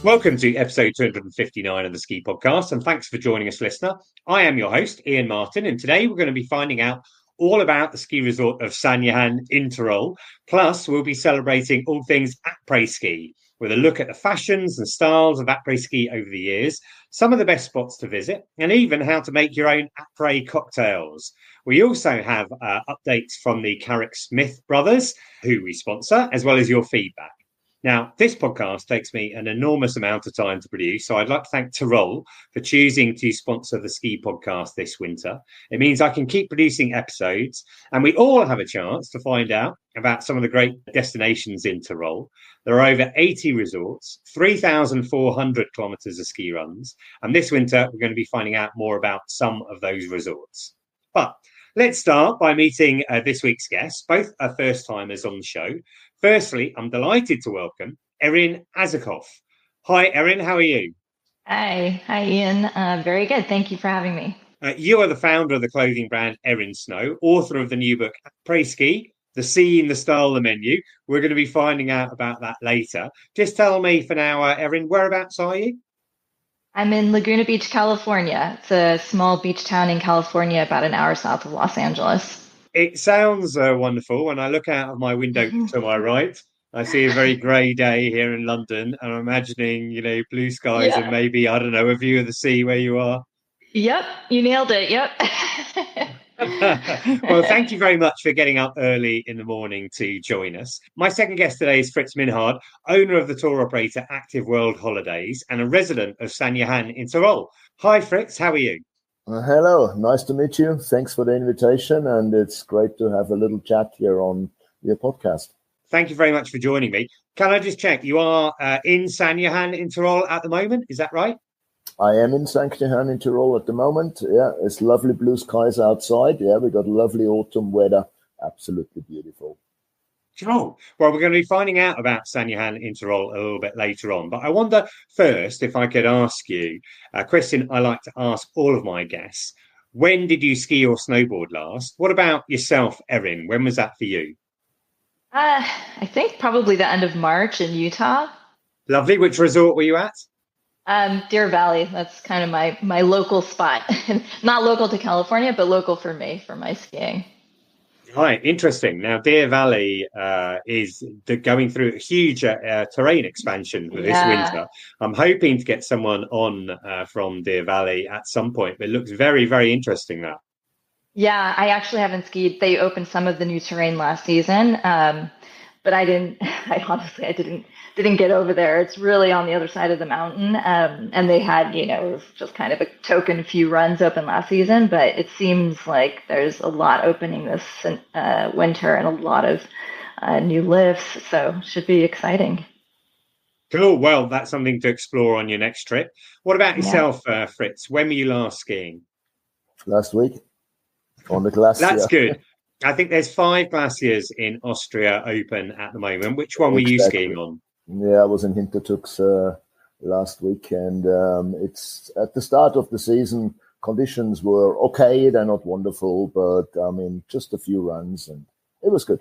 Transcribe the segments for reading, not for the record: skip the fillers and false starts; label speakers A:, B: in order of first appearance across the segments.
A: Welcome to episode 259 of the Ski Podcast, and thanks for joining us, listener. I am your host, Iain Martin, and today we're going to be finding out all about the ski resort of St Johann in Tirol. Plus, we'll be celebrating all things Après Ski, with a look at the fashions and styles of Après Ski over the years, some of the best spots to visit, and even how to make your own Après cocktails. We also have updates from the Carrick-Smith brothers, who we sponsor, as well as your feedback. Now, this podcast takes me an enormous amount of time to produce, so I'd like to thank Tirol for choosing to sponsor the Ski Podcast this winter. It means I can keep producing episodes, and we all have a chance to find out about some of the great destinations in Tirol. There are over 80 resorts, 3,400 kilometres of ski runs, and this winter we're going to be finding out more about some of those resorts. But let's start by meeting this week's guests, both are first-timers on the show. Firstly, I'm delighted to welcome Erin Isakov. Hi, Erin. How are you?
B: Hi, Iain. Very good. Thank you for having me.
A: You are the founder of the clothing brand Erin Snow, author of the new book Après Ski, The Scene, the Style, the Menu. We're going to be finding out about that later. Just tell me for now, Erin, whereabouts are you?
B: I'm in Laguna Beach, California. It's a small beach town in California, about an hour south of Los Angeles.
A: It sounds wonderful. When I look out of my window to my right, I see a very grey day here in London, and I'm imagining, blue skies and maybe, I don't know, a view of the sea where you are.
B: Yep, you nailed it. Yep.
A: Well, thank you very much for getting up early in the morning to join us. My second guest today is Fritz Minhard, owner of the tour operator Active World Holidays and a resident of St Johann in Tirol. Hi, Fritz. How are you?
C: Hello, nice to meet you. Thanks for the invitation, and it's great to have a little chat here on your podcast.
A: Thank you very much for joining me. Can I just check, you are in St Johann in Tirol at the moment, is that right?
C: I am in St Johann in Tirol at the moment. Yeah, it's lovely blue skies outside. Yeah, we got lovely autumn weather. Absolutely beautiful.
A: Oh, well, we're going to be finding out about St Johann in Tirol a little bit later on. But I wonder first if I could ask you a question I like to ask all of my guests. When did you ski or snowboard last? What about yourself, Erin? When was that for you?
B: I think probably the end of March in Utah.
A: Lovely. Which resort were you at?
B: Deer Valley. That's kind of my local spot. Not local to California, but local for me, for my skiing.
A: Right, interesting. Now, Deer Valley is going through a huge terrain expansion for this winter. I'm hoping to get someone on from Deer Valley at some point, but it looks very, very interesting now.
B: Yeah, I actually haven't skied. They opened some of the new terrain last season, but I didn't get over there. It's really on the other side of the mountain. And they had, it was just kind of a token few runs open last season, but it seems like there's a lot opening this winter and a lot of new lifts. So should be exciting.
A: Cool. Well, that's something to explore on your next trip. What about yourself, Fritz? When were you last skiing?
C: Last week on the glacier.
A: That's good. I think there's 5 glaciers in Austria open at the moment. Which one were you skiing on?
C: Yeah, I was in Hintertux last week, and it's at the start of the season. Conditions were okay; they're not wonderful, but just a few runs, and it was good.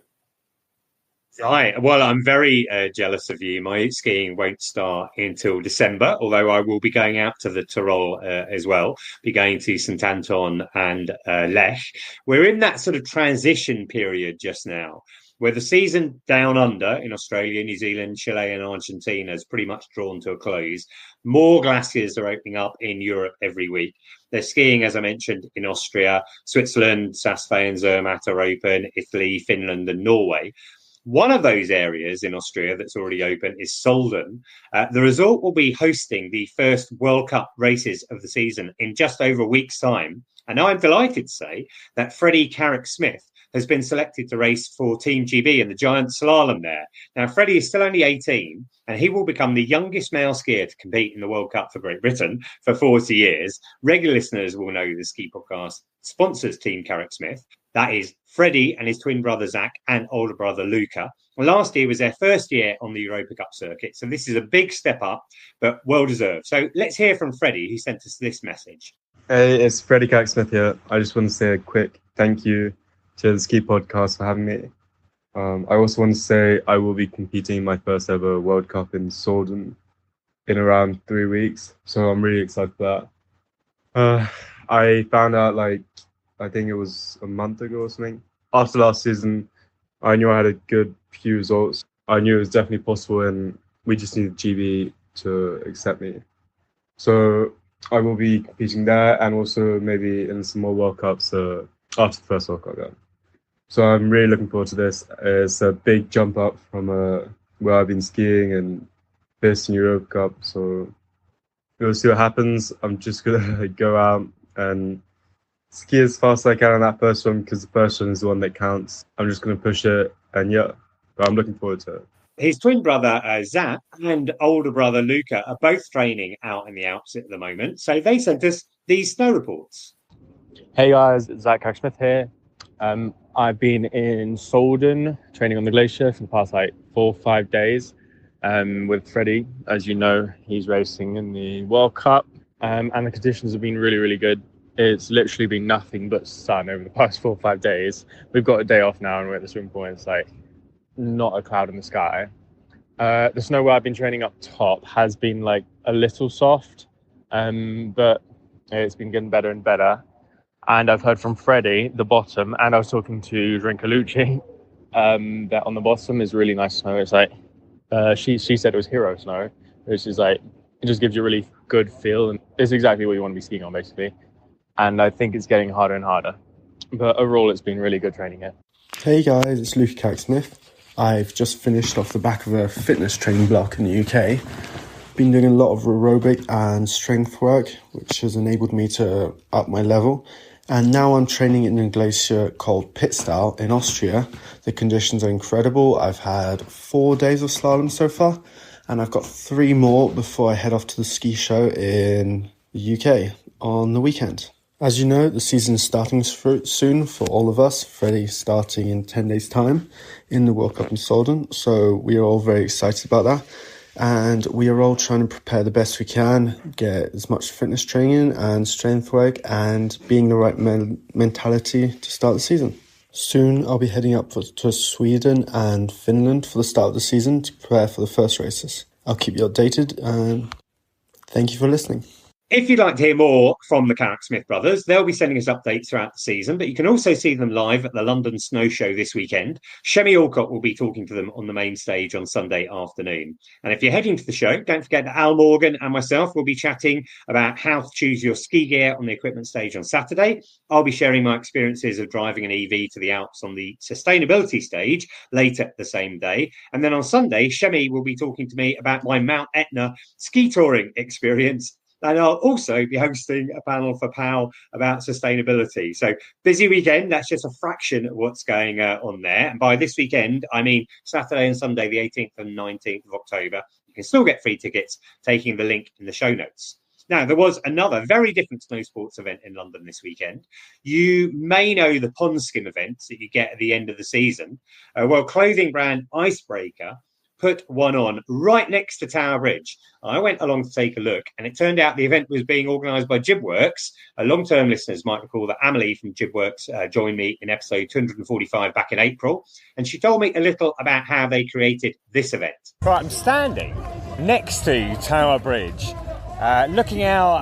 A: Right. Well, I'm very jealous of you. My skiing won't start until December, although I will be going out to the Tirol as well, be going to St Anton and Lech. We're in that sort of transition period just now, where the season down under in Australia, New Zealand, Chile and Argentina is pretty much drawn to a close. More glaciers are opening up in Europe every week. They're skiing, as I mentioned, in Austria, Switzerland, Saas-Fee and Zermatt are open, Italy, Finland and Norway. One of those areas in Austria that's already open is Solden. The resort will be hosting the first World Cup races of the season in just over a week's time. And I'm delighted to say that Freddy Carrick-Smith has been selected to race for Team GB in the giant slalom there. Now, Freddy is still only 18, and he will become the youngest male skier to compete in the World Cup for Great Britain for 40 years. Regular listeners will know the Ski Podcast sponsors Team Carrick-Smith. That is Freddy and his twin brother Zak and older brother Luca. Well, last year was their first year on the Europa Cup circuit, so this is a big step up, but well deserved. So let's hear from Freddy, who sent us this message.
D: Hey, it's Freddy Carrick-Smith here. I just want to say a quick thank you to the Ski Podcast for having me. I also want to say I will be competing in my first ever World Cup in Solden. in around 3 weeks. So I'm really excited for that. I found out I think it was a month ago or something. After last season, I knew I had a good few results. I knew it was definitely possible, and we just needed GB to accept me. So I will be competing there, and also maybe in some more World Cups after the first World Cup. Yeah. So I'm really looking forward to this. It's a big jump up from where I've been skiing and this in Europe Cup. So we'll see what happens. I'm just gonna go out and ski as fast as I can on that first one, because the first one is the one that counts. I'm just gonna push it, and yeah, but I'm looking forward to it.
A: His twin brother, Zak, and older brother, Luca, are both training out in the Alps at the moment. So they sent us these snow reports.
E: Hey guys, Zak Carrick-Smith here. I've been in Solden training on the glacier for the past 4 or 5 days with Freddy. As you know, he's racing in the World Cup, and the conditions have been really, really good. It's literally been nothing but sun over the past 4 or 5 days. We've got a day off now, and we're at the swim point. It's not a cloud in the sky. The snow where I've been training up top has been a little soft, but it's been getting better and better. And I've heard from Freddy, the bottom, and I was talking to Rincalucci, that on the bottom is really nice snow. It's she said it was hero snow, which is it just gives you a really good feel, and it's exactly what you want to be skiing on, basically. And I think it's getting harder and harder. But overall, it's been really good training here.
F: Hey guys, it's Luca Carrick-Smith. I've just finished off the back of a fitness training block in the UK. Been doing a lot of aerobic and strength work, which has enabled me to up my level. And now I'm training in a glacier called Pitztal in Austria. The conditions are incredible. I've had 4 days of slalom so far, and I've got 3 more before I head off to the ski show in the UK on the weekend. As you know, the season is starting soon for all of us. Freddy starting in 10 days' time in the World Cup in Solden. So we are all very excited about that. And we are all trying to prepare the best we can, get as much fitness training and strength work and being the right mentality to start the season. Soon I'll be heading up to Sweden and Finland for the start of the season to prepare for the first races. I'll keep you updated, and thank you for listening.
A: If you'd like to hear more from the Carrick-Smith brothers, they'll be sending us updates throughout the season, but you can also see them live at the London Snow Show this weekend. Shemi Alcott will be talking to them on the main stage on Sunday afternoon. And if you're heading to the show, don't forget that Al Morgan and myself will be chatting about how to choose your ski gear on the equipment stage on Saturday. I'll be sharing my experiences of driving an EV to the Alps on the sustainability stage later the same day. And then on Sunday, Shemi will be talking to me about my Mount Etna ski touring experience. And I'll also be hosting a panel for POW about sustainability. So busy weekend. That's just a fraction of what's going on there. And by this weekend, I mean Saturday and Sunday, the 18th and 19th of October. You can still get free tickets, taking the link in the show notes. Now, there was another very different snow sports event in London this weekend. You may know the pond skim events that you get at the end of the season. Clothing brand Icebreaker put one on right next to Tower Bridge. I went along to take a look, and it turned out the event was being organised by Jibworx. Long-term listeners might recall that Amelie from Jibworx joined me in episode 245 back in April, and she told me a little about how they created this event.
G: Right, I'm standing next to Tower Bridge, looking out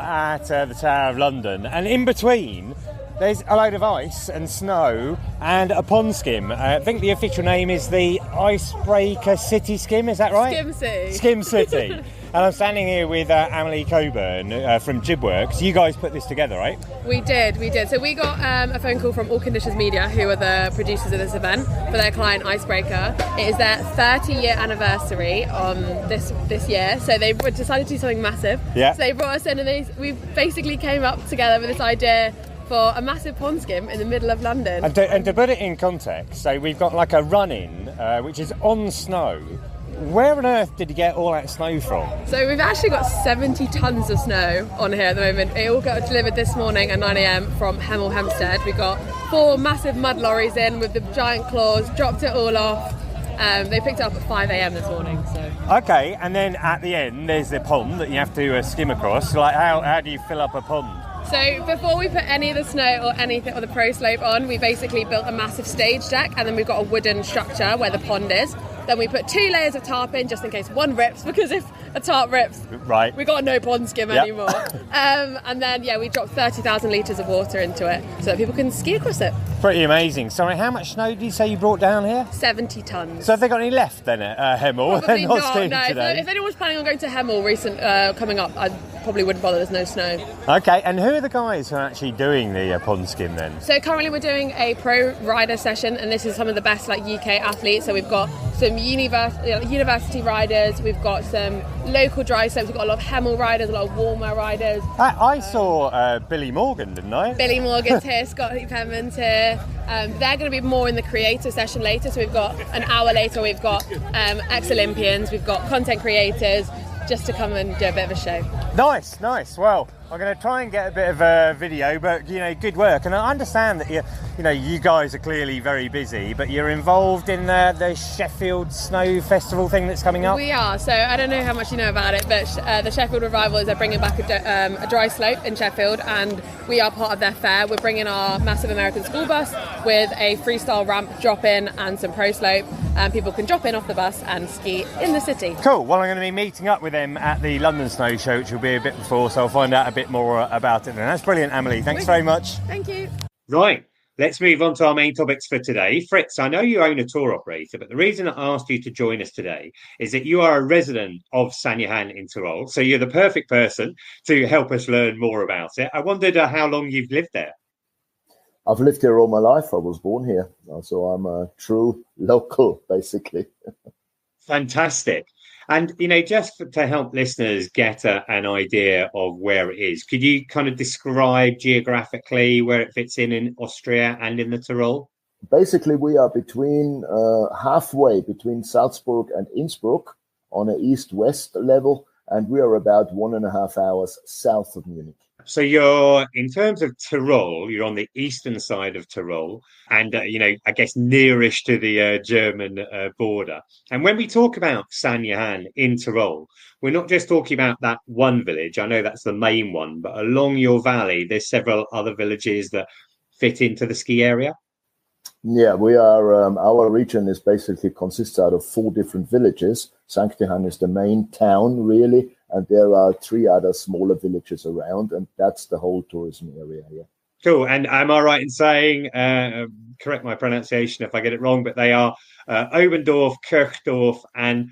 G: at the Tower of London, and in between there's a load of ice and snow and a pond skim. I think the official name is the Icebreaker City Skim, is that right?
H: Skim City.
G: Skim City. And I'm standing here with Amelie Coburn from Jibworx. You guys put this together, right?
H: We did. So we got a phone call from All Conditions Media, who are the producers of this event, for their client Icebreaker. It is their 30-year anniversary this year, so they decided to do something massive. Yeah. So they brought us in, and we basically came up together with this idea for a massive pond skim in the middle of London.
G: And to put it in context, so we've got like a run-in, which is on snow. Where on earth did you get all that snow from?
H: So we've actually got 70 tonnes of snow on here at the moment. It all got delivered this morning at 9 a.m. from Hemel Hempstead. We got 4 massive mud lorries in with the giant claws, dropped it all off. They picked it up at 5 a.m. this morning. So.
G: Okay, and then at the end there's the pond that you have to skim across. Like how do you fill up a pond?
H: So before we put any of the snow or anything or the pro slope on, we basically built a massive stage deck, and then we've got a wooden structure where the pond is. Then we put 2 layers of tarp in just in case one rips, because if a tarp rips.
G: Right.
H: We got no pond skim anymore. And then, we dropped 30,000 litres of water into it so that people can ski across it.
G: Pretty amazing. Sorry, how much snow did you say you brought down here?
H: 70 tonnes.
G: So have they got any left then at Hemel?
H: Probably
G: Not
H: not,
G: skiing
H: no.
G: today.
H: If anyone's planning on going to Hemel coming up, I probably wouldn't bother, there's no snow.
G: Okay, and who are the guys who are actually doing the pond skim then?
H: So currently we're doing a pro rider session, and this is some of the best UK athletes. So we've got some university riders, we've got some local dry slopes, we've got a lot of Hemel riders, a lot of warmer riders.
G: I saw Billy Morgan, didn't I?
H: Billy Morgan's here, Scotty Penman's here. They're going to be more in the creative session later. So we've got an hour later, we've got ex-Olympians, we've got content creators, just to come and do a bit of a show. Nice.
G: Well, I'm going to try and get a bit of a video, but good work. And I understand that you guys are clearly very busy, but you're involved in the Sheffield Snow Festival thing that's coming up.
H: We are. So I don't know how much you know about it, but the Sheffield Revival is they're bringing back a dry slope in Sheffield, and we are part of their fair. We're bringing our massive American school bus with a freestyle ramp drop-in and some pro slope, and people can drop in off the bus and ski in the city.
G: Cool. Well, I'm going to be meeting up with them at the London Snow Show, which will be a bit before, so I'll find out a bit more about it then. That's brilliant, Amelie. Thanks very much.
H: Thank you.
A: Right. Let's move on to our main topics for today. Fritz, I know you own a tour operator, but the reason I asked you to join us today is that you are a resident of St Johann in Tirol, so you're the perfect person to help us learn more about it. I wondered how long you've lived there.
C: I've lived here all my life. I was born here, so I'm a true local, basically.
A: Fantastic. And, just to help listeners get an idea of where it is, could you kind of describe geographically where it fits in Austria and in the Tyrol?
C: Basically, we are halfway between Salzburg and Innsbruck on an east-west level, and we are about 1.5 hours south of Munich.
A: So you're, in terms of Tyrol, you're on the eastern side of Tyrol and, I guess nearish to the German border. And when we talk about St Johann in Tyrol, we're not just talking about that one village. I know that's the main one, but along your valley, there's several other villages that fit into the ski area.
C: Yeah, we are. Our region is basically consists out of 4 different villages. St Johann is the main town, really, and there are 3 other smaller villages around, and that's the whole tourism area here.
A: Cool. And am I right in saying, correct my pronunciation if I get it wrong, but they are Obendorf, Kirchdorf, and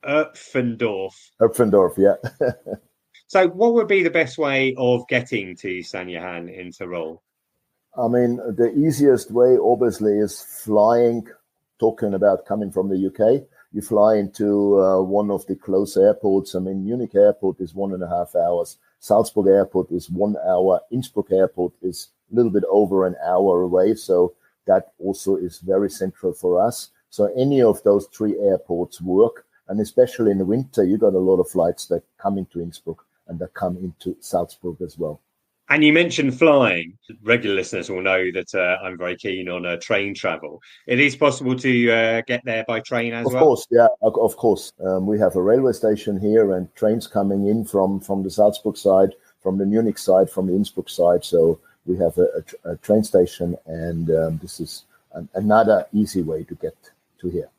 A: Erpfendorf.
C: Erpfendorf, yeah.
A: So what would be the best way of getting to St Johann in Tyrol?
C: I mean, the easiest way, obviously, is flying, talking about coming from the UK. You fly into one of the close airports. I mean, Munich Airport is 1.5 hours. Salzburg Airport is 1 hour. Innsbruck Airport is a little bit over an hour away. So that also is very central for us. So any of those 3 airports work. And especially in the winter, you got a lot of flights that come into Innsbruck and that come into Salzburg as well.
A: And you mentioned flying. Regular listeners will know that I'm very keen on train travel. It is possible to get there by train as well?
C: Of course, yeah, of course. We have a railway station here and trains coming in from the Salzburg side, from the Munich side, from the Innsbruck side. So we have a train station, and this is another easy way to get to here.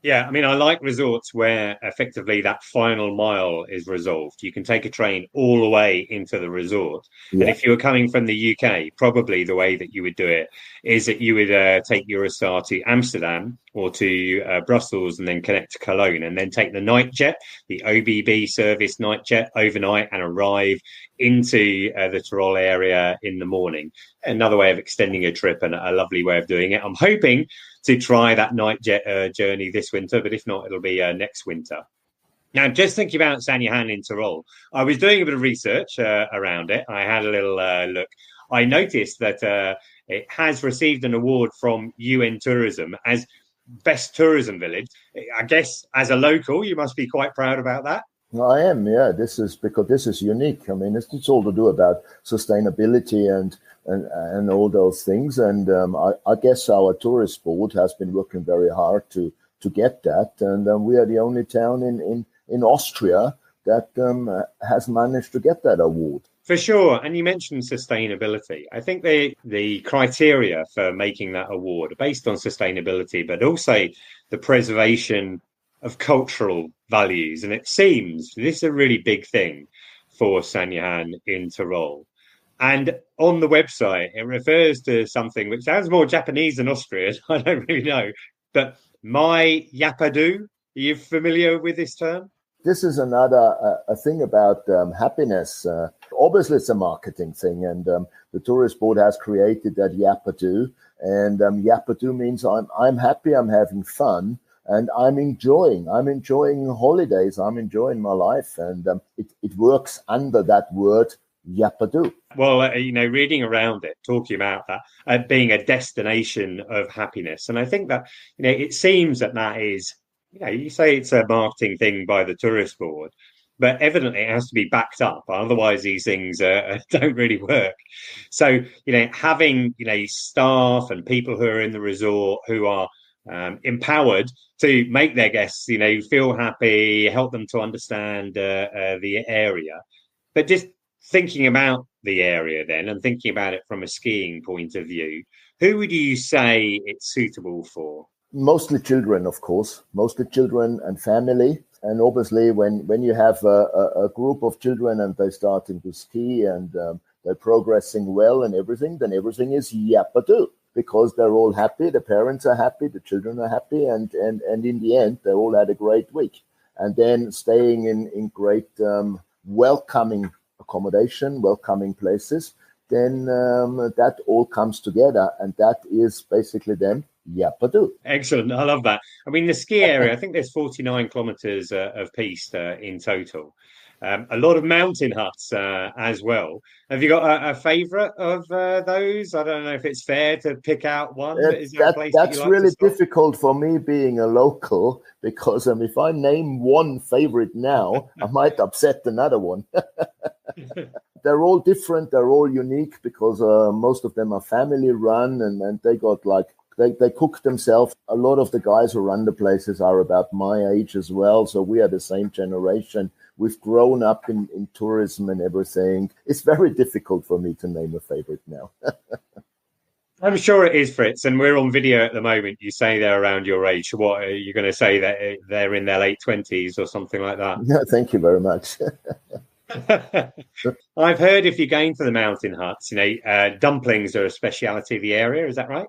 A: Yeah, I mean, I like resorts where effectively that final mile is resolved. You can take a train all the way into the resort. Yeah. And if you were coming from the UK, probably the way that you would do it is that you would take Eurostar to Amsterdam or to Brussels and then connect to Cologne and then take the night jet, the OBB service night jet overnight and arrive into the Tyrol area in the morning. Another way of extending a trip and a lovely way of doing it. I'm hoping to try that night jet journey this winter, but if not, it'll be next winter. Now, just thinking about St Johann in Tyrol, I was doing a bit of research around it. I had a little look. I noticed that it has received an award from UN Tourism as Best Tourism Village. I guess as a local, you must be quite proud about that.
C: I am, yeah. This is because this is unique. I mean, it's all to do about sustainability and all those things. And I guess our tourist board has been working very hard to get that. And we are the only town in Austria that has managed to get that award.
A: For sure. And you mentioned sustainability. I think the criteria for making that award are based on sustainability, but also the preservation of cultural values. And it seems this is a really big thing for St Johann in Tirol. And on the website, it refers to something which sounds more Japanese than Austrian. I don't really know. But my Yapadu, are you familiar with this term?
C: This is another a thing about happiness. Obviously, it's a marketing thing, and the tourist board has created that Yapadu. And Yapadu means I'm happy, I'm having fun, and I'm enjoying holidays, I'm enjoying my life, and it works under that word Yapadu.
A: Well, reading around it, talking about that being a destination of happiness, and I think that it seems that is. You say it's a marketing thing by the tourist board, but evidently it has to be backed up. Otherwise, these things don't really work. So, having, staff and people who are in the resort who are empowered to make their guests, feel happy, help them to understand the area. But just thinking about the area then and thinking about it from a skiing point of view, who would you say it's suitable for?
C: Mostly children, of course, mostly children and family. And obviously, when you have a group of children and they're starting to ski and they're progressing well and everything, then everything is Yapadu, because they're all happy, the parents are happy, the children are happy, and in the end, they all had a great week. And then staying in great welcoming accommodation, welcoming places, then that all comes together, and that is basically them. Yapadu.
A: Excellent. I love that. I mean, the ski area, I think there's 49 kilometers of piste in total. A lot of mountain huts as well. Have you got a favorite of those? I don't know if it's fair to pick out one.
C: That's really difficult for me being a local, because if I name one favorite now, I might upset another one. They're all different. They're all unique, because most of them are family run, and they got they cook themselves. A lot of the guys who run the places are about my age as well. So we are the same generation. We've grown up in tourism and everything. It's very difficult for me to name a favorite now.
A: I'm sure it is, Fritz. And we're on video at the moment. You say they're around your age. What are you going to say, that they're in their late 20s or something like that?
C: Yeah, thank you very much.
A: I've heard if you're going to the mountain huts, dumplings are a speciality of the area. Is that right?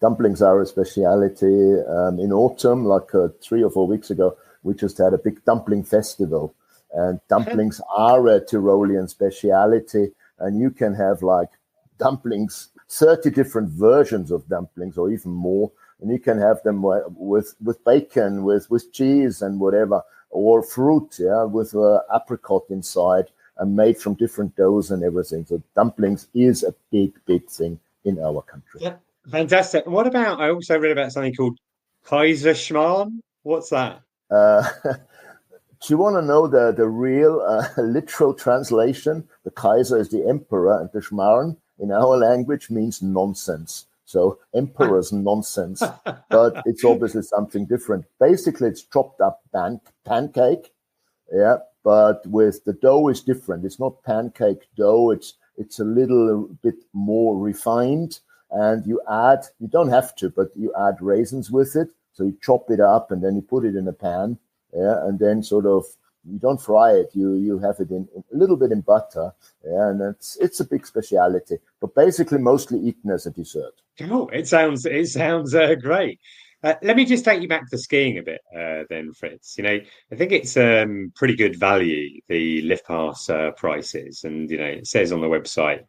C: Dumplings are a speciality. In autumn, like 3 or 4 weeks ago, we just had a big dumpling festival. And dumplings are a Tyrolean speciality. And you can have dumplings, 30 different versions of dumplings or even more. And you can have them with bacon, with cheese and whatever, or fruit, with apricot inside and made from different doughs and everything. So dumplings is a big, big thing in our country.
A: Yeah. Fantastic. What about, I also read about something called Kaiserschmarrn. What's that?
C: Do you want to know the real literal translation? The Kaiser is the emperor, and the Schmarrn in our language means nonsense. So emperor's nonsense, but it's obviously something different. Basically, it's chopped up pancake, but with the dough is different. It's not pancake dough. It's a little bit more refined. And you don't have to, but you add raisins with it. So you chop it up and then you put it in a pan. And then you don't fry it. You have it in a little bit in butter. And it's a big speciality, but basically mostly eaten as a dessert.
A: Oh, it sounds great. Let me just take you back to skiing a bit then, Fritz. I think it's pretty good value, the lift pass prices. And, it says on the website,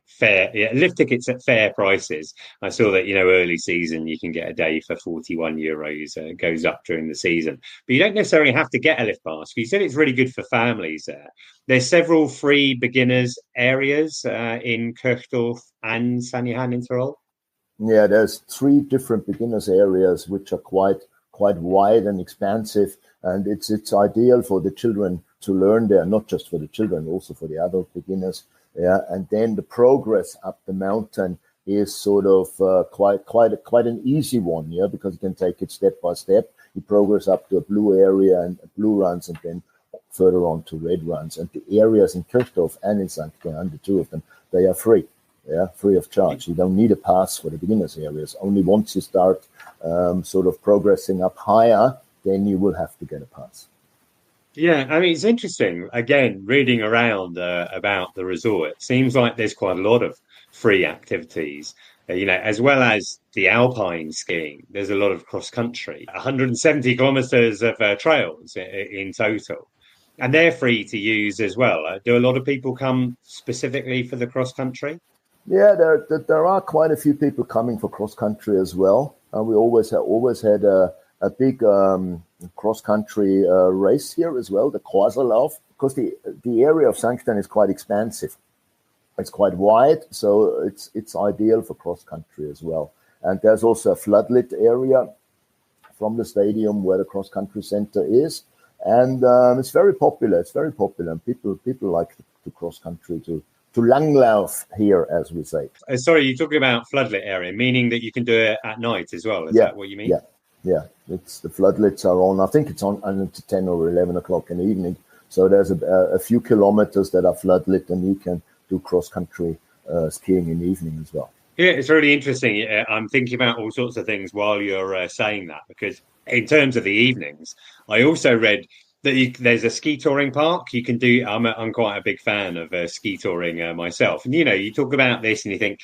A: lift tickets at fair prices. I saw that, early season, you can get a day for 41 euros. It goes up during the season. But you don't necessarily have to get a lift pass. You said it's really good for families there. There's several free beginners areas in Kirchdorf and St Johann in Tirol.
C: Yeah, there's 3 different beginners areas which are quite wide and expansive, and it's ideal for the children to learn there, not just for the children, also for the adult beginners. Yeah, and then the progress up the mountain is quite an easy one, because you can take it step by step. You progress up to a blue area and blue runs, and then further on to red runs. And the areas in Kirchdorf and in St Johann, the 2 of them, they are free. Free of charge. You don't need a pass for the beginners areas. Only once you start progressing up higher, then you will have to get a pass.
A: Yeah, I mean, it's interesting. Again, reading around about the resort, it seems like there's quite a lot of free activities, as well as the alpine skiing. There's a lot of cross country, 170 kilometers of trails in total. And they're free to use as well. Do a lot of people come specifically for the cross country?
C: Yeah, there are quite a few people coming for cross country as well. We always had a big cross country race here as well, the Korserlauf, because the area of St Johann is quite expansive. It's quite wide, so it's ideal for cross country as well. And there's also a floodlit area from the stadium where the cross country center is. And it's very popular. It's very popular. And people like to cross country, to Langlauf here, as we say.
A: Sorry, you're talking about floodlit area, meaning that you can do it at night as well. Is that what you mean?
C: Yeah. It's the floodlits are on. I think it's on until 10 or 11 o'clock in the evening. So there's a few kilometers that are floodlit, and you can do cross country skiing in the evening as well.
A: Yeah, it's really interesting. I'm thinking about all sorts of things while you're saying that, because in terms of the evenings, I also read that there's a ski touring park you can do. I'm quite a big fan of ski touring myself. And, you talk about this and you think,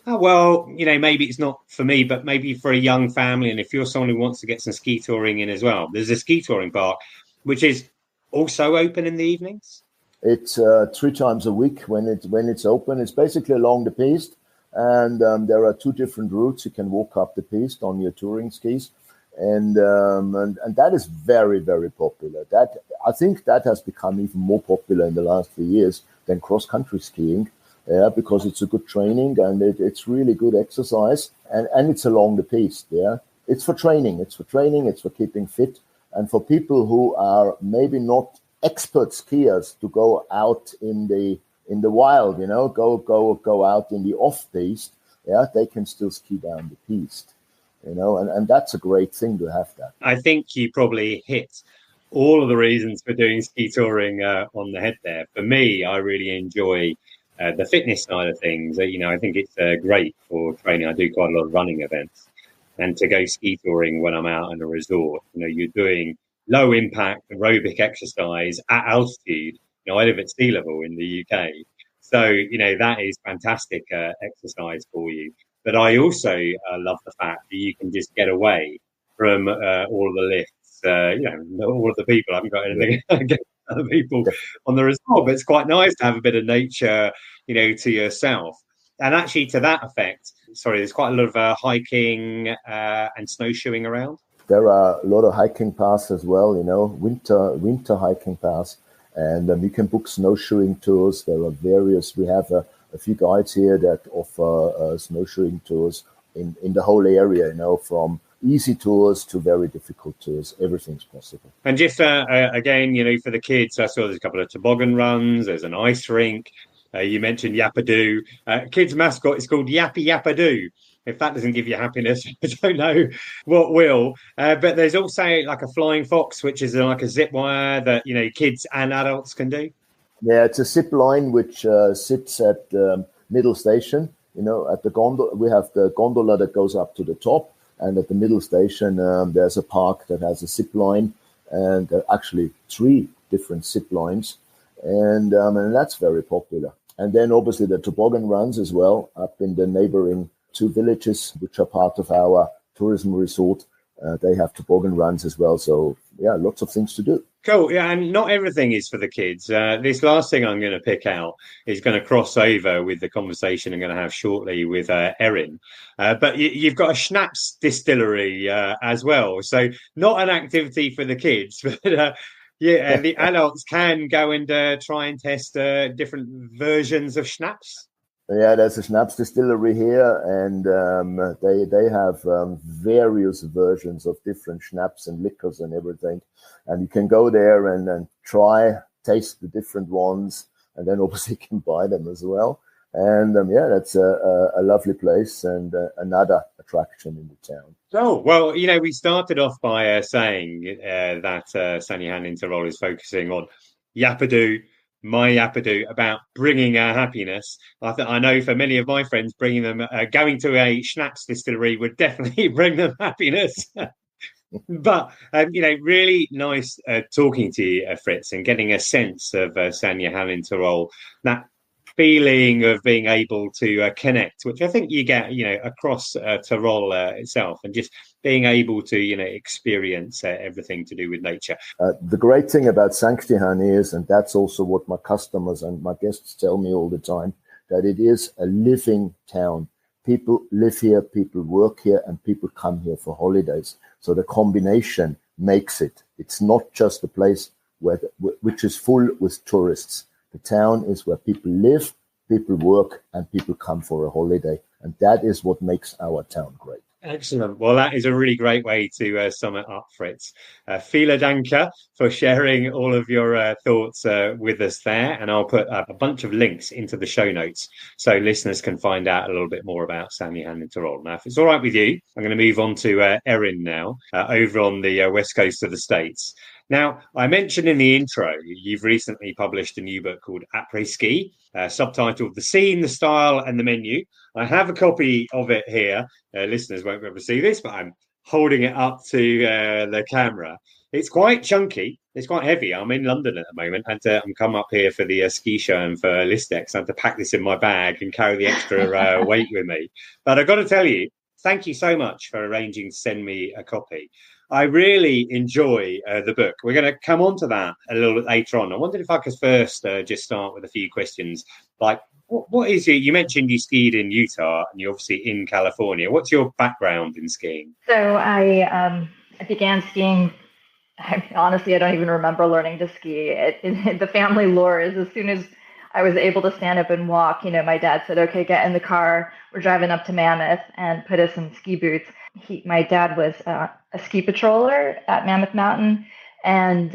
A: oh, well, maybe it's not for me, but maybe for a young family. And if you're someone who wants to get some ski touring in as well, there's a ski touring park, which is also open in the evenings.
C: It's 3 times a week when it's open. It's basically along the piste. And there are 2 different routes. You can walk up the piste on your touring skis. And that is very, very popular. I think that has become even more popular in the last few years than cross-country skiing, because it's a good training and it's really good exercise, and it's along the piste. It's for training. It's for keeping fit, and for people who are maybe not expert skiers to go out in the wild, go out in the off-piste. They can still ski down the piste. And that's a great thing to have that.
A: I think you probably hit all of the reasons for doing ski touring on the head there. For me, I really enjoy the fitness side of things. I think it's great for training. I do quite a lot of running events. And to go ski touring when I'm out in a resort, you're doing low impact aerobic exercise at altitude. I live at sea level in the UK. So, that is fantastic exercise for you. But I also love the fact that you can just get away from all of the lifts, all of the people. I haven't got anything against other people on the resort, but it's quite nice to have a bit of nature, to yourself. And actually, to that effect, there's quite a lot of hiking and snowshoeing around.
C: There are a lot of hiking paths as well, winter hiking paths. And you can book snowshoeing tours. There are various. We have a few guides here that offer snowshoeing tours in the whole area, from easy tours to very difficult tours. Everything's possible. And
A: just again, for the kids, I saw there's a couple of toboggan runs. There's an ice rink. You mentioned Yapadu. Kids' mascot is called Yapadu. If that doesn't give you happiness, I don't know what will. But there's also like a flying fox, which is like a zip wire that, kids and adults can do.
C: Yeah, it's a zip line which sits at the middle station. At the gondola, we have the gondola that goes up to the top, and at the middle station, there's a park that has a zip line, and actually 3 different zip lines, and that's very popular. And then obviously the toboggan runs as well up in the neighboring 2 villages, which are part of our tourism resort. They have toboggan runs as well. So, lots of things to do.
A: Cool. Yeah, and not everything is for the kids. This last thing I'm going to pick out is going to cross over with the conversation I'm going to have shortly with Erin. But you've got a Schnapps Distillery as well. So not an activity for the kids, but the adults can go and try and test different versions of schnapps.
C: Yeah, there's a Schnapps Distillery here, and they have various versions of different schnapps and liquors and everything. And you can go there and taste the different ones, and then obviously you can buy them as well. And that's a lovely place and another attraction in the town.
A: Oh, well, we started off by saying that St Johann in Tirol is focusing on Yapadu, my Yapadu, about bringing happiness. I know for many of my friends, bringing them going to a Schnapps distillery would definitely bring them happiness. But really nice talking to you, Fritz, and getting a sense of St Johann in Tirol. That feeling of being able to connect, which I think you get, across Tirol itself, and just being able to, experience everything to do with nature.
C: The great thing about St Johann is, and that's also what my customers and my guests tell me all the time, that it is a living town. People live here, people work here, and people come here for holidays. So the combination makes it. It's not just a place which is full with tourists. The town is where people live, people work, and people come for a holiday. And that is what makes our town great.
A: Excellent. Well, that is a really great way to sum it up, Fritz. Vielen Dank for sharing all of your thoughts with us there. And I'll put a bunch of links into the show notes so listeners can find out a little bit more about St Johann in Tirol. Now, if it's all right with you, I'm going to move on to Erin now, over on the west coast of the States. Now, I mentioned in the intro, you've recently published a new book called Après Ski, subtitled The Scene, the Style and the Menu. I have a copy of it here. Listeners won't be able to see this, but I'm holding it up to the camera. It's quite chunky. It's quite heavy. I'm in London at the moment, and I'm come up here for the ski show and for Listex. I have to pack this in my bag and carry the extra weight with me. But I've got to tell you, thank you so much for arranging to send me a copy. I really enjoy the book. We're going to come on to that a little bit later on. I wondered if I could first just start with a few questions. Like, what is it? You mentioned you skied in Utah and you're obviously in California. What's your background in skiing?
B: So I began skiing. Honestly, I don't even remember learning to ski. The family lore is as soon as I was able to stand up and walk, my dad said, okay, get in the car. We're driving up to Mammoth, and put us in ski boots. My dad was a ski patroller at Mammoth Mtn. And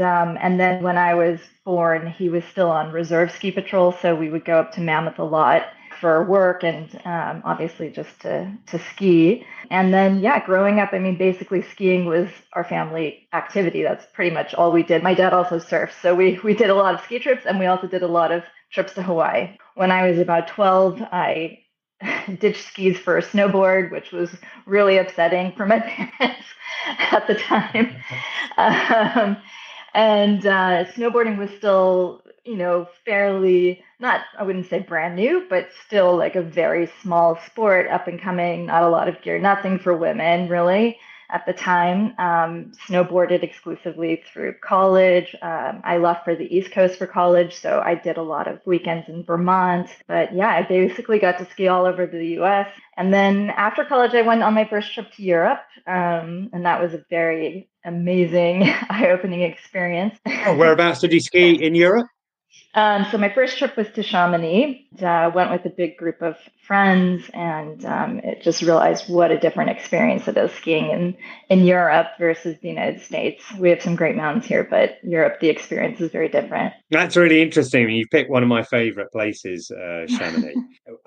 B: then when I was born, he was still on reserve ski patrol. So we would go up to Mammoth a lot for work and obviously just to ski. And then, growing up, basically skiing was our family activity. That's pretty much all we did. My dad also surfed. So we did a lot of ski trips, and we also did a lot of trips to Hawaii. When I was about 12, I ditched skis for a snowboard, which was really upsetting for my parents at the time. And snowboarding was still, fairly, I wouldn't say brand new, but still like a very small sport, up and coming, not a lot of gear, nothing for women really at the time. Snowboarded exclusively through college. I left for the East Coast for college, so I did a lot of weekends in Vermont. But I basically got to ski all over the US. And then after college, I went on my first trip to Europe, and that was a very amazing, eye-opening experience.
A: Oh, whereabouts did you ski in Europe?
B: So my first trip was to Chamonix. Went with a big group of friends, and it just realized what a different experience it is skiing in Europe versus the United States. We have some great mountains here, but Europe, the experience is very different.
A: That's really interesting. You've picked one of my favorite places, Chamonix.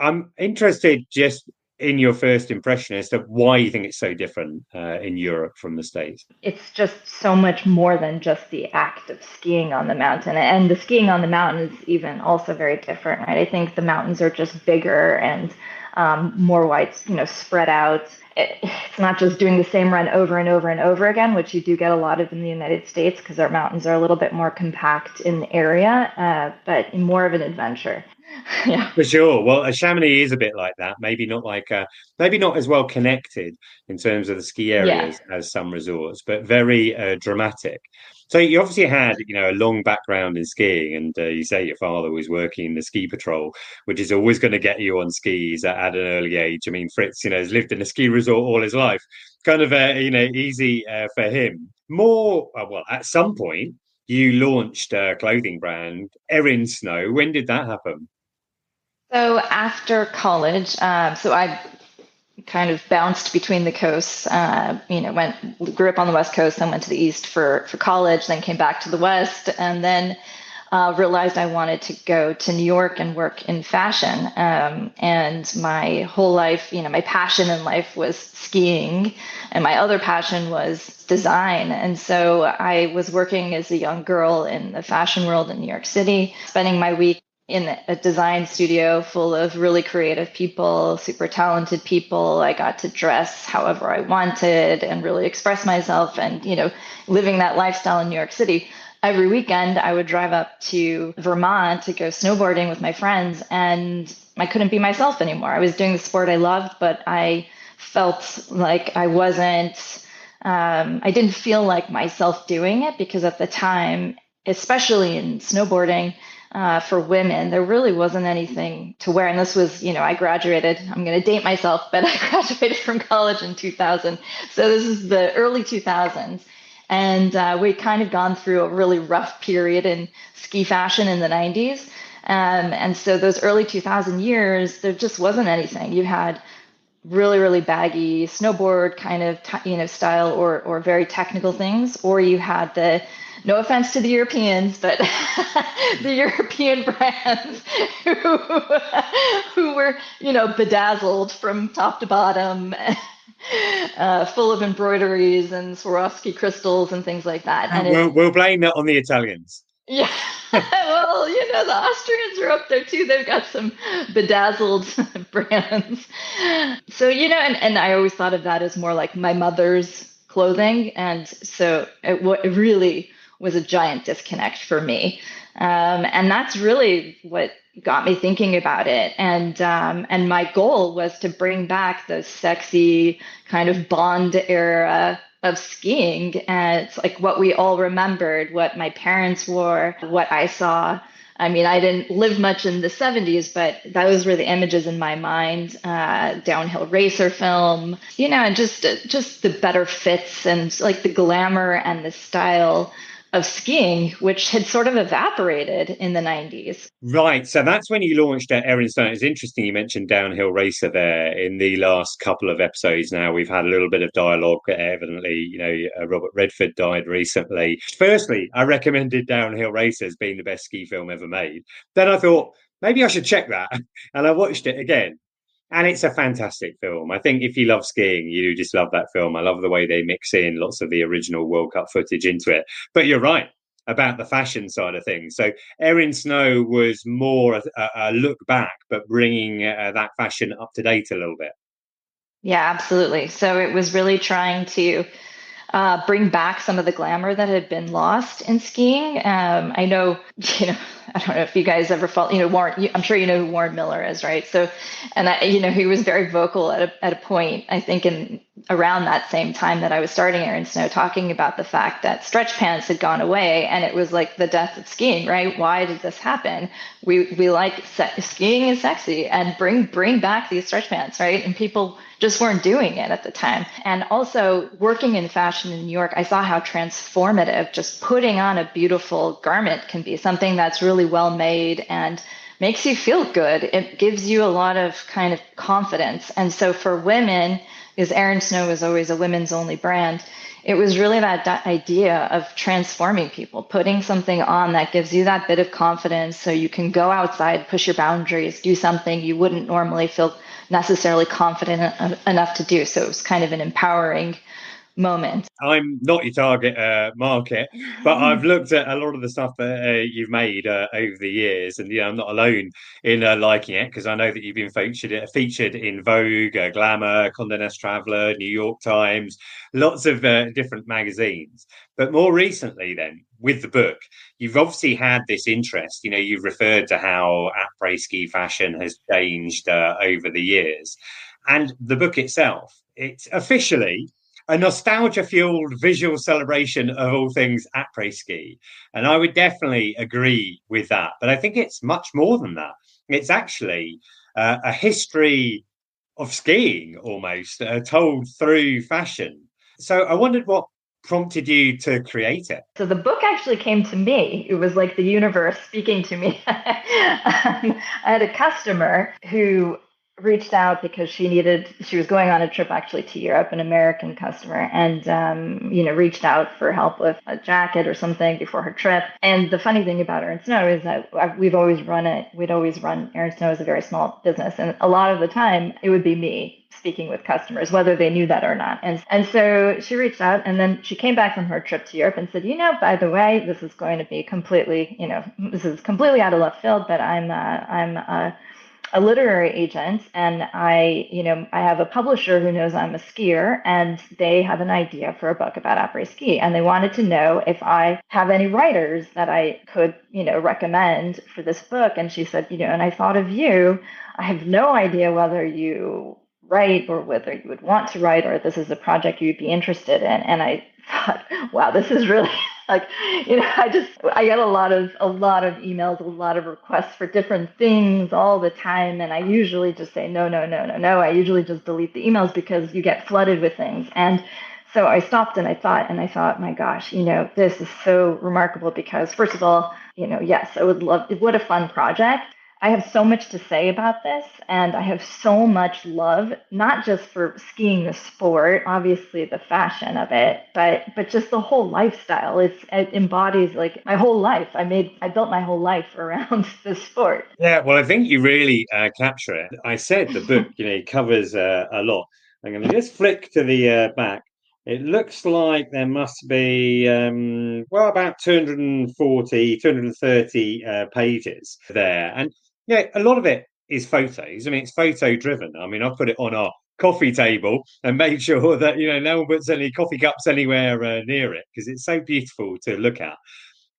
A: I'm interested just in your first impression as to why you think it's so different in Europe from the States.
B: It's just so much more than just the act of skiing on the mountain. And the skiing on the mountain is even also very different, right? I think the mountains are just bigger and more wide, spread out. It's not just doing the same run over and over and over again, which you do get a lot of in the United States because our mountains are a little bit more compact in area, but more of an adventure. Yeah,
A: for sure. Well, Chamonix is a bit like that. Maybe not as well connected in terms of the ski areas as some resorts, but very dramatic. So you obviously had, a long background in skiing, and you say your father was working in the ski patrol, which is always going to get you on skis at an early age. Fritz, has lived in a ski resort all his life. Kind of, easy for him. More, at some point, you launched a clothing brand, Erin Snow. When did that happen?
B: So after college, so I kind of bounced between the coasts, grew up on the West Coast, then went to the East for college, then came back to the West, and then realized I wanted to go to New York and work in fashion. And my whole life, my passion in life was skiing, and my other passion was design. And so I was working as a young girl in the fashion world in New York City, spending my week in a design studio full of really creative people, super talented people. I got to dress however I wanted and really express myself and, living that lifestyle in New York City. Every weekend, I would drive up to Vermont to go snowboarding with my friends, and I couldn't be myself anymore. I was doing the sport I loved, but I felt like I wasn't, I didn't feel like myself doing it, because at the time, especially in snowboarding, for women, there really wasn't anything to wear. And this was, I graduated, I'm going to date myself, but I graduated from college in 2000. So this is the early 2000s. And we kind of gone through a really rough period in ski fashion in the 90s. And so those early 2000 years, there just wasn't anything. You had really, really baggy snowboard kind of, style or very technical things, or you had the, no offense to the Europeans, but the European brands who were, bedazzled from top to bottom, full of embroideries and Swarovski crystals and things like that. And
A: we'll blame that on the Italians.
B: Yeah. Well, the Austrians are up there too. They've got some bedazzled brands. So, and I always thought of that as more like my mother's clothing. And so it really was a giant disconnect for me. And that's really what got me thinking about it. And my goal was to bring back those sexy kind of Bond era of skiing. And it's like what we all remembered, what my parents wore, what I saw. I mean, I didn't live much in the 70s, but those were the images in my mind. Downhill racer film, and just the better fits and like the glamour and the style of skiing, which had sort of evaporated in the 90s.
A: Right. So that's when you launched Erin Snow. It's interesting you mentioned Downhill Racer there. In the last couple of episodes now, we've had a little bit of dialogue. Evidently, Robert Redford died recently. Firstly, I recommended Downhill Racer as being the best ski film ever made. Then I thought, maybe I should check that. And I watched it again. And it's a fantastic film. I think if you love skiing, you just love that film. I love the way they mix in lots of the original World Cup footage into it. But you're right about the fashion side of things. So Erin Snow was more a look back, but bringing that fashion up to date a little bit.
B: Yeah, absolutely. So it was really trying to bring back some of the glamour that had been lost in skiing. I know, I don't know if you guys ever felt, Warren, I'm sure you know who Warren Miller is, right? So, and he was very vocal at a point, I think around that same time that I was starting Erin Snow, talking about the fact that stretch pants had gone away and it was like the death of skiing, right? Why did this happen? We like skiing is sexy and bring back these stretch pants, right? And people just weren't doing it at the time. And also working in fashion in New York, I saw how transformative just putting on a beautiful garment can be, something that's really well made and makes you feel good. It gives you a lot of kind of confidence. And so for women, because Erin Snow was always a women's only brand, it was really that idea of transforming people, putting something on that gives you that bit of confidence so you can go outside, push your boundaries, do something you wouldn't normally feel necessarily confident enough to do. So it was kind of an empowering moment.
A: I'm not your target market, but I've looked at a lot of the stuff that you've made over the years, and I'm not alone in liking it, because I know that you've been featured in Vogue, Glamour, Condé Nast Traveler, New York Times, lots of different magazines. But more recently then, with the book, you've obviously had this interest. You've referred to how Après Ski fashion has changed over the years. And the book itself, it's officially a nostalgia-fueled visual celebration of all things Après Ski. And I would definitely agree with that. But I think it's much more than that. It's actually a history of skiing, almost, told through fashion. So I wondered what prompted you to create it.
B: So the book actually came to me. It was like the universe speaking to me. I had a customer who reached out because she was going on a trip actually to Europe, an American customer, and reached out for help with a jacket or something before her trip. And the funny thing about Erin Snow is that we'd always run Erin Snow as a very small business, and a lot of the time it would be me speaking with customers, whether they knew that or not. And so she reached out, and then she came back from her trip to Europe and said, by the way, this is going to be completely out of left field, but I'm a literary agent, and I have a publisher who knows I'm a skier, and they have an idea for a book about Après Ski, and they wanted to know if I have any writers that I could, recommend for this book. And she said, and I thought of you. I have no idea whether you write or whether you would want to write, or this is a project you'd be interested in. And I thought, wow, this is really like, I get a lot of emails, a lot of requests for different things all the time. And I usually just say, no. I usually just delete the emails because you get flooded with things. And so I stopped and I thought, my gosh, this is so remarkable because first of all, yes, I would love, what a fun project. I have so much to say about this, and I have so much love, not just for skiing the sport, obviously the fashion of it, but just the whole lifestyle. It embodies like my whole life. I built my whole life around the sport.
A: Yeah, well, I think you really capture it. I said the book, covers a lot. I'm going to just flick to the back. It looks like there must be, about 240, 230 pages there. And a lot of it is photos. I mean, it's photo driven. I mean, I've put it on our coffee table and made sure that, no one puts any coffee cups anywhere near it because it's so beautiful to look at.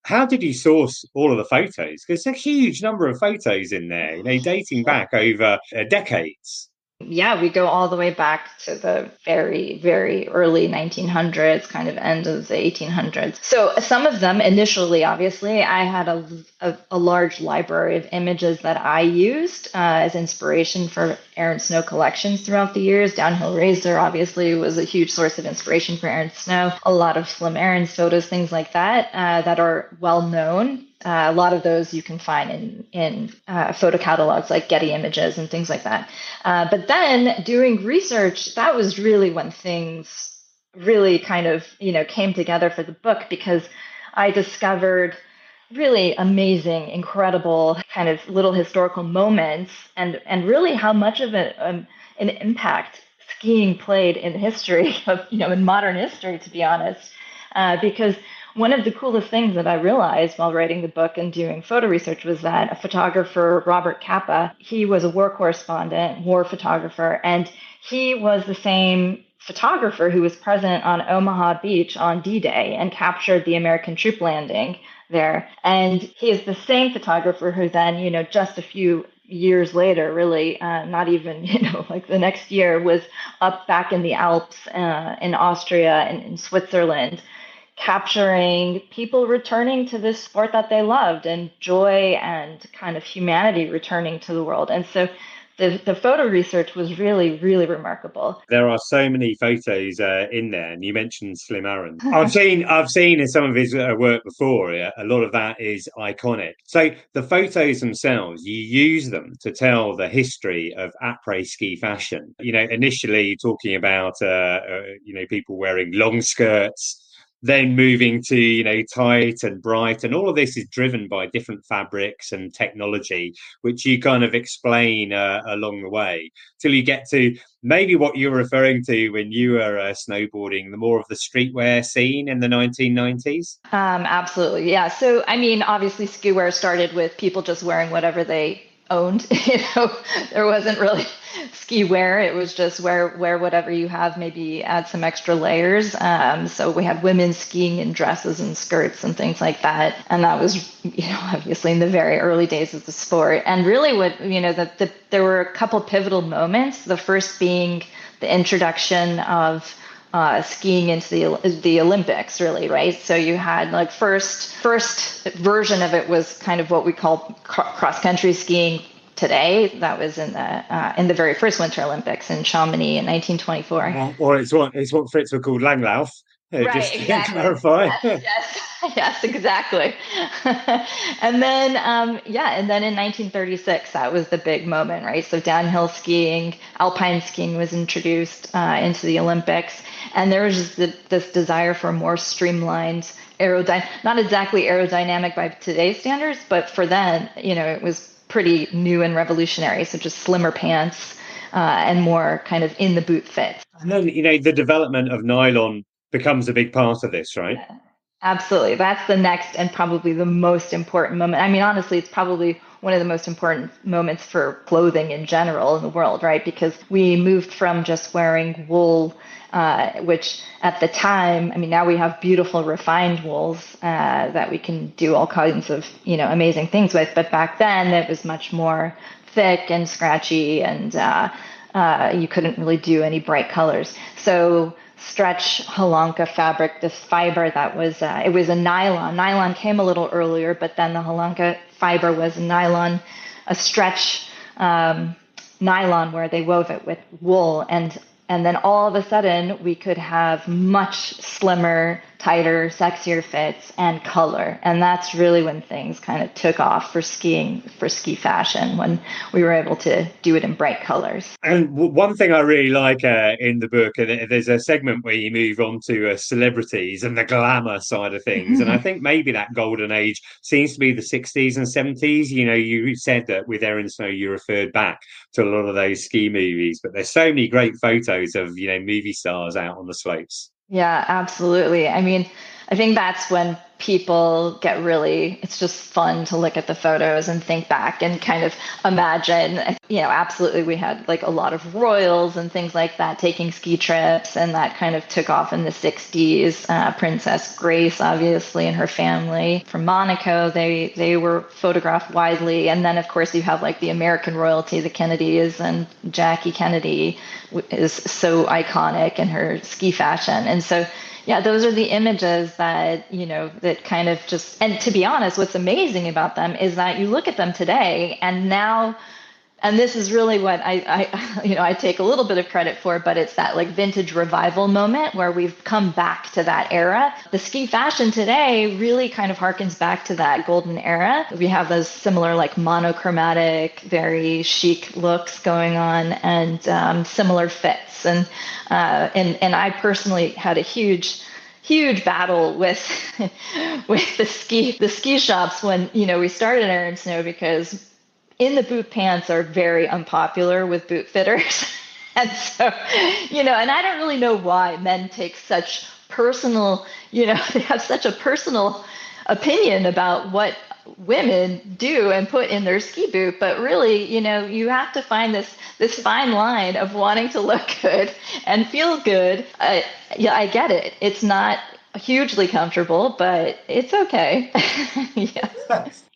A: How did you source all of the photos? Because there's a huge number of photos in there, dating back over decades.
B: Yeah, we go all the way back to the very, very early 1900s, kind of end of the 1800s. So some of them initially, obviously, I had a large library of images that I used as inspiration for Erin Snow collections throughout the years. Downhill Razor, obviously, was a huge source of inspiration for Erin Snow. A lot of Slim Erin's photos, things like that, that are well known. A lot of those you can find in photo catalogs like Getty Images and things like that. But then doing research, that was really when things really kind of, came together for the book, because I discovered really amazing, incredible kind of little historical moments and really how much of an impact skiing played in history, in modern history, to be honest, because one of the coolest things that I realized while writing the book and doing photo research was that a photographer, Robert Capa, he was a war correspondent, war photographer, and he was the same photographer who was present on Omaha Beach on D-Day and captured the American troop landing there. And he is the same photographer who then, just a few years later, really, not even, like the next year, was up back in the Alps in Austria and in Switzerland, capturing people returning to this sport that they loved, and joy and kind of humanity returning to the world. And so the photo research was really, really remarkable.
A: There are so many photos in there, and you mentioned Slim Aaron. I've seen in some of his work before. A lot of that is iconic. So the photos themselves, you use them to tell the history of après ski fashion. Initially talking about people wearing long skirts, then moving to, tight and bright. And all of this is driven by different fabrics and technology, which you kind of explain along the way till you get to maybe what you were referring to when you were snowboarding, the more of the streetwear scene in the 1990s.
B: Absolutely. Yeah. So, I mean, obviously ski wear started with people just wearing whatever they owned. There wasn't really ski wear. It was just wear whatever you have, maybe add some extra layers. So we had women skiing in dresses and skirts and things like that. And that was, obviously in the very early days of the sport. And really what, there were a couple pivotal moments. The first being the introduction of skiing into the Olympics, really, right? So you had like first version of it was kind of what we call cross country skiing today. That was in the very first Winter Olympics in Chamonix in 1924.
A: Or it's what Fritz would call Langlauf.
B: Right,
A: just
B: exactly.
A: to clarify.
B: Yes. Yes, exactly. And then, and then in 1936, that was the big moment, right? So downhill skiing, alpine skiing was introduced into the Olympics, and there was just this desire for more streamlined not exactly aerodynamic by today's standards, but for then, it was pretty new and revolutionary. So just slimmer pants and more kind of in the boot fits.
A: And then, the development of nylon becomes a big part of this, right?
B: Yeah. Absolutely. That's the next and probably the most important moment. I mean, honestly, it's probably one of the most important moments for clothing in general in the world, right? Because we moved from just wearing wool, which at the time, I mean, now we have beautiful refined wools that we can do all kinds of, amazing things with. But back then it was much more thick and scratchy, and you couldn't really do any bright colors. So stretch Halanka fabric, this fiber that was, it was a nylon. Nylon came a little earlier, but then the Halanka fiber was nylon, a stretch nylon where they wove it with wool. And then all of a sudden we could have much slimmer, tighter, sexier fits and color. And that's really when things kind of took off for ski fashion, when we were able to do it in bright colors.
A: And one thing I really like in the book, and there's a segment where you move on to celebrities and the glamour side of things. And I think maybe that golden age seems to be the 60s and 70s. You said that with Erin Snow, you referred back to a lot of those ski movies, but there's so many great photos of, movie stars out on the slopes.
B: Yeah, absolutely. I mean, I think that's when people get really, it's just fun to look at the photos and think back and kind of imagine, absolutely. We had like a lot of royals and things like that taking ski trips, and that kind of took off in the 60s. Princess Grace, obviously, and her family from Monaco, they were photographed widely. And then, of course, you have like the American royalty, the Kennedys, and Jackie Kennedy is so iconic in her ski fashion. And so, yeah, those are the images that, that kind of just, and to be honest, what's amazing about them is that you look at them today and now, and this is really what I take a little bit of credit for, but it's that like vintage revival moment where we've come back to that era. The ski fashion today really kind of harkens back to that golden era. We have those similar like monochromatic, very chic looks going on, and similar fits. And I personally had a huge battle with the ski shops when, we started Erin Snow, because in the boot pants are very unpopular with boot fitters. And so, and I don't really know why men take such personal, they have such a personal opinion about what women do and put in their ski boot. But really, you have to find this fine line of wanting to look good and feel good. I get it. It's not hugely comfortable, but it's okay. Yeah.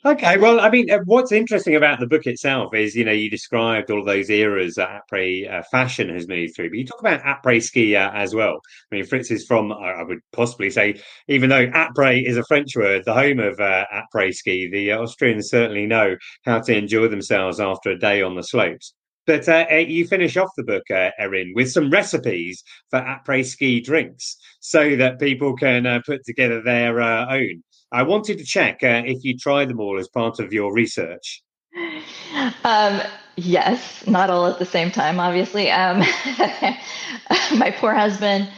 A: Okay, well, I mean, what's interesting about the book itself is, you described all of those eras that après fashion has moved through, but you talk about après ski as well. I mean, Fritz is from, I would possibly say, even though après is a French word, the home of après ski, the Austrians certainly know how to enjoy themselves after a day on the slopes. But you finish off the book, Erin, with some recipes for après ski drinks so that people can put together their own. I wanted to check if you tried them all as part of your research.
B: Yes, not all at the same time, obviously. My poor husband,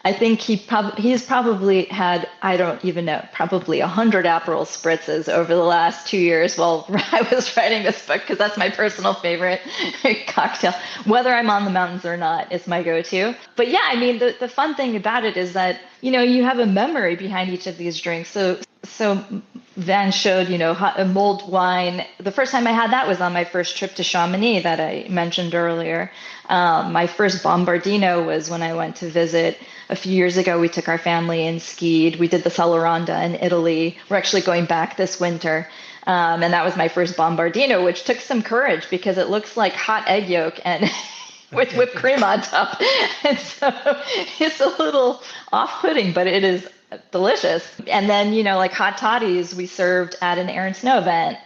B: I think he's probably had, I don't even know, probably 100 Aperol spritzes over the last 2 years while I was writing this book, because that's my personal favorite cocktail. Whether I'm on the mountains or not, it's my go-to. But yeah, I mean, the fun thing about it is that, you have a memory behind each of these drinks. So Van showed, a mulled wine. The first time I had that was on my first trip to Chamonix that I mentioned earlier. My first Bombardino was when I went to visit a few years ago. We took our family and skied. We did the Saloronda in Italy. We're actually going back this winter. And that was my first Bombardino, which took some courage because it looks like hot egg yolk and with whipped cream on top. And so it's a little off-putting, but it is delicious. And then, like hot toddies we served at an Erin Snow event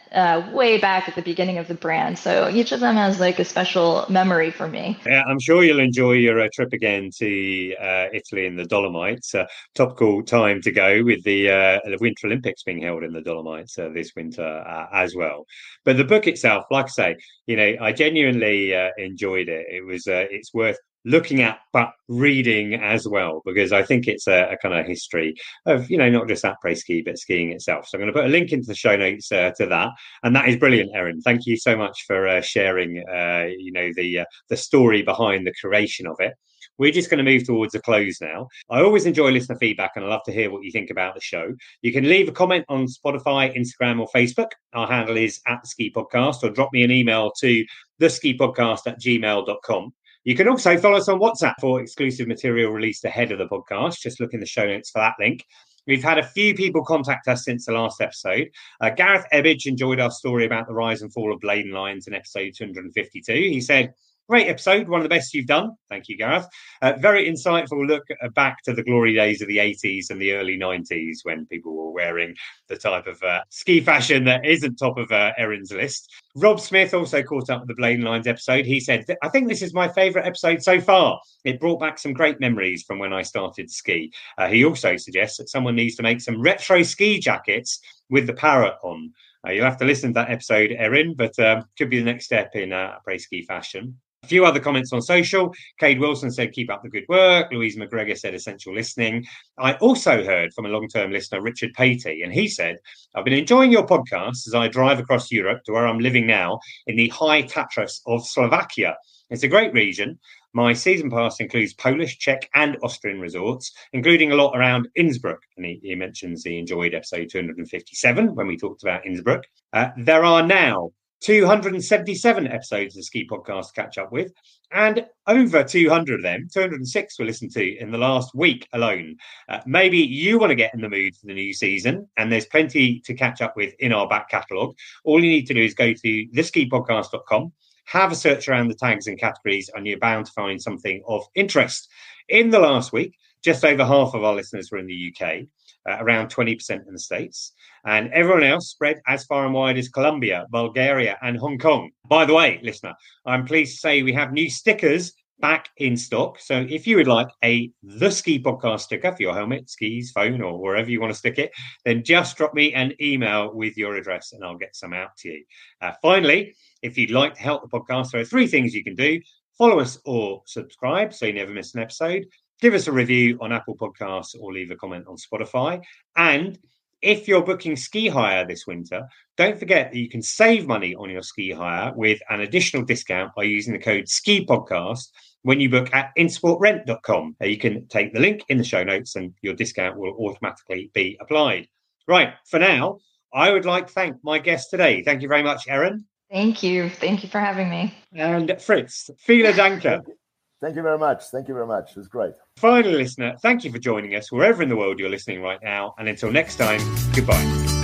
B: way back at the beginning of the brand. So each of them has like a special memory for me.
A: Yeah, I'm sure you'll enjoy your trip again to Italy and the Dolomites. Topical time to go with the Winter Olympics being held in the Dolomites this winter as well. But the book itself, like I say, I genuinely enjoyed it. It's worth looking at, but reading as well, because I think it's a kind of history of, not just Après Ski, but skiing itself. So I'm going to put a link into the show notes to that. And that is brilliant, Erin. Thank you so much for sharing, the story behind the creation of it. We're just going to move towards a close now. I always enjoy listener feedback and I love to hear what you think about the show. You can leave a comment on Spotify, Instagram or Facebook. Our handle is @theskipodcast, or drop me an email to theskipodcast@gmail.com. You can also follow us on WhatsApp for exclusive material released ahead of the podcast. Just look in the show notes for that link. We've had a few people contact us since the last episode. Gareth Ebbage enjoyed our story about the rise and fall of Bladen lines in episode 252. He said, "Great episode, one of the best you've done." Thank you, Gareth. Very insightful look back to the glory days of the 80s and the early 90s when people were wearing the type of ski fashion that isn't top of Erin's list. Rob Smith also caught up with the Bladen Lines episode. He said, "I think this is my favourite episode so far. It brought back some great memories from when I started to ski." He also suggests that someone needs to make some retro ski jackets with the parrot on. You'll have to listen to that episode, Erin, but could be the next step in Après Ski fashion. A few other comments on social. Cade Wilson said, "Keep up the good work." Louise McGregor said, "Essential listening." I also heard from a long-term listener, Richard Patey, and he said, "I've been enjoying your podcast as I drive across Europe to where I'm living now in the High Tatras of Slovakia. It's a great region. My season pass includes Polish, Czech and Austrian resorts, including a lot around Innsbruck." And he mentions he enjoyed episode 257 when we talked about Innsbruck. There are now 277 episodes of the Ski Podcast to catch up with, and over 200 of them, 206 were listened to in the last week alone. Maybe you want to get in the mood for the new season, and there's plenty to catch up with in our back catalogue. All you need to do is go to theskipodcast.com, have a search around the tags and categories, and you're bound to find something of interest. In the last week, just over half of our listeners were in the UK, around 20% in the States, and everyone else spread as far and wide as Colombia, Bulgaria and Hong Kong. By the way, listener, I'm pleased to say we have new stickers back in stock. So if you would like a The Ski Podcast sticker for your helmet, skis, phone, or wherever you want to stick it, then just drop me an email with your address and I'll get some out to you. Finally, if you'd like to help the podcast, there are 3 things you can do. Follow us or subscribe so you never miss an episode. Give us a review on Apple Podcasts or leave a comment on Spotify. And if you're booking ski hire this winter, don't forget that you can save money on your ski hire with an additional discount by using the code SKIPODCAST when you book at insportrent.com. You can take the link in the show notes and your discount will automatically be applied. Right, for now, I would like to thank my guest today. Thank you very much, Erin.
B: Thank you. Thank you for having me.
A: And Fritz, vielen Dank.
C: Thank you very much. Thank you very much. It was great.
A: Finally, listener, thank you for joining us wherever in the world you're listening right now. And until next time, goodbye.